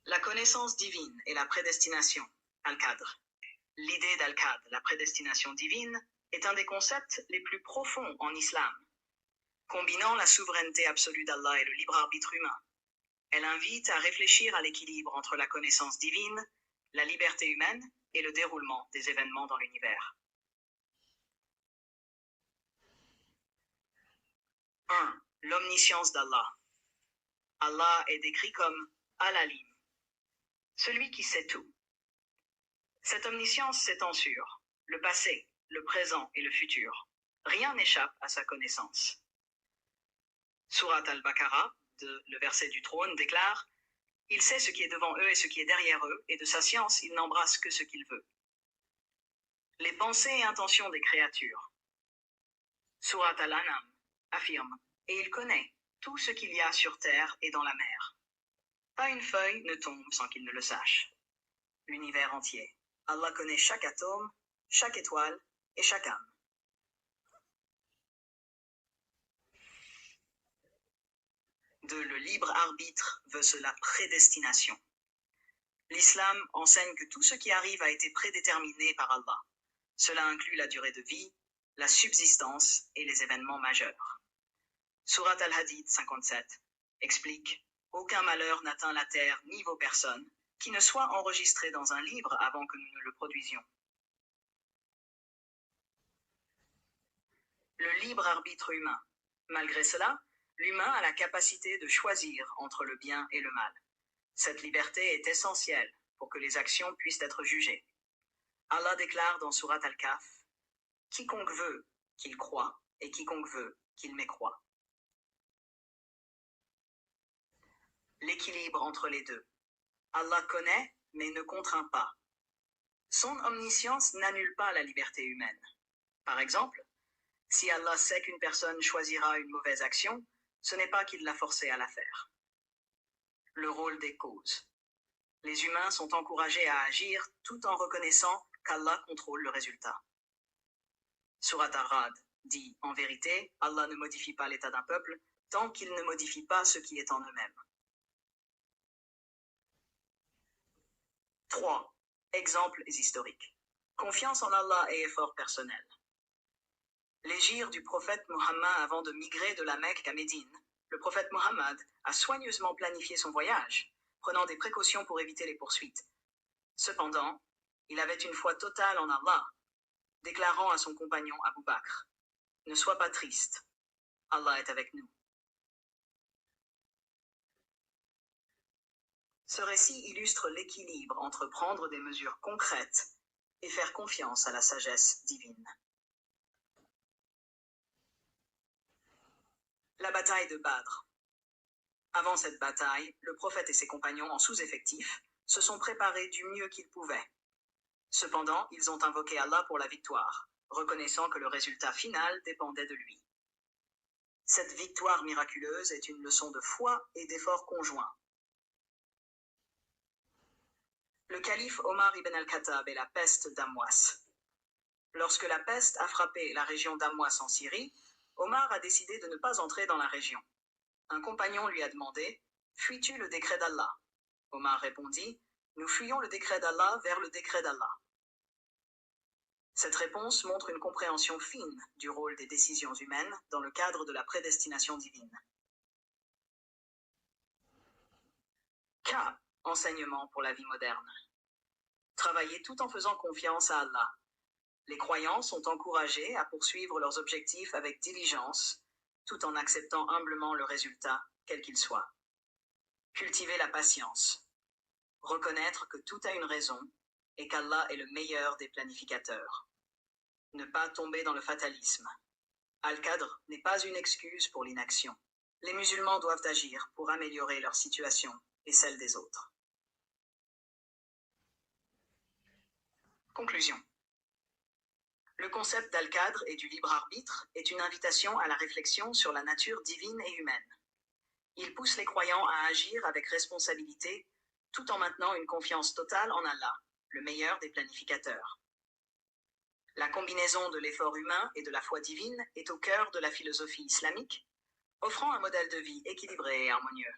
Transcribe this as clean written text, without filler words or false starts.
La connaissance divine et la prédestination, Al-Qadr. L'idée d'Al-Qadr, la prédestination divine, est un des concepts les plus profonds en islam. Combinant la souveraineté absolue d'Allah et le libre arbitre humain, elle invite à réfléchir à l'équilibre entre la connaissance divine, la liberté humaine et le déroulement des événements dans l'univers. 1. L'omniscience d'Allah. Allah est décrit comme Al-Alim, celui qui sait tout. Cette omniscience s'étend sur le passé, le présent et le futur. Rien n'échappe à sa connaissance. Surat al-Baqarah, le verset du trône, déclare « Il sait ce qui est devant eux et ce qui est derrière eux, et de sa science il n'embrasse que ce qu'il veut. » Les pensées et intentions des créatures. Surat al-An'am affirme « Et il connaît tout ce qu'il y a sur terre et dans la mer. Pas une feuille ne tombe sans qu'il ne le sache. » L'univers entier. Allah connaît chaque atome, chaque étoile et chaque âme. Le libre arbitre veut la prédestination. L'islam enseigne que tout ce qui arrive a été prédéterminé par Allah. Cela inclut la durée de vie, la subsistance et les événements majeurs. Surat al-Hadid 57 explique « Aucun malheur n'atteint la terre ni vos personnes, qui ne soit enregistré dans un livre avant que nous ne le produisions. » Le libre arbitre humain. Malgré cela, l'humain a la capacité de choisir entre le bien et le mal. Cette liberté est essentielle pour que les actions puissent être jugées. Allah déclare dans Surat Al-Kahf « Quiconque veut qu'il croie et quiconque veut qu'il mécroie. » L'équilibre entre les deux. Allah connaît, mais ne contraint pas. Son omniscience n'annule pas la liberté humaine. Par exemple, si Allah sait qu'une personne choisira une mauvaise action, ce n'est pas qu'il l'a forcée à la faire. Le rôle des causes. Les humains sont encouragés à agir tout en reconnaissant qu'Allah contrôle le résultat. Surat Ar-Ra'd dit, en vérité, Allah ne modifie pas l'état d'un peuple tant qu'il ne modifie pas ce qui est en eux-mêmes. 3. Exemples historiques. Confiance en Allah et effort personnel. L'hégire du prophète Muhammad avant de migrer de la Mecque à Médine, le prophète Muhammad a soigneusement planifié son voyage, prenant des précautions pour éviter les poursuites. Cependant, il avait une foi totale en Allah, déclarant à son compagnon Abu Bakr « Ne sois pas triste, Allah est avec nous. » Ce récit illustre l'équilibre entre prendre des mesures concrètes et faire confiance à la sagesse divine. La bataille de Badr. Avant cette bataille, le prophète et ses compagnons en sous-effectif se sont préparés du mieux qu'ils pouvaient. Cependant, ils ont invoqué Allah pour la victoire, reconnaissant que le résultat final dépendait de lui. Cette victoire miraculeuse est une leçon de foi et d'effort conjoint. Le calife Omar ibn al-Khattab et la peste d'Amwas. Lorsque la peste a frappé la région d'Amwas en Syrie, Omar a décidé de ne pas entrer dans la région. Un compagnon lui a demandé « Fuis-tu le décret d'Allah ?» Omar répondit « Nous fuyons le décret d'Allah vers le décret d'Allah. » Cette réponse montre une compréhension fine du rôle des décisions humaines dans le cadre de la prédestination divine. K. Enseignement pour la vie moderne. Travailler tout en faisant confiance à Allah. Les croyants sont encouragés à poursuivre leurs objectifs avec diligence, tout en acceptant humblement le résultat, quel qu'il soit. Cultiver la patience. Reconnaître que tout a une raison et qu'Allah est le meilleur des planificateurs. Ne pas tomber dans le fatalisme. Al-Qadr n'est pas une excuse pour l'inaction. Les musulmans doivent agir pour améliorer leur situation et celle des autres. Conclusion. Le concept d'Al-Qadr et du libre arbitre est une invitation à la réflexion sur la nature divine et humaine. Il pousse les croyants à agir avec responsabilité, tout en maintenant une confiance totale en Allah, le meilleur des planificateurs. La combinaison de l'effort humain et de la foi divine est au cœur de la philosophie islamique, offrant un modèle de vie équilibré et harmonieux.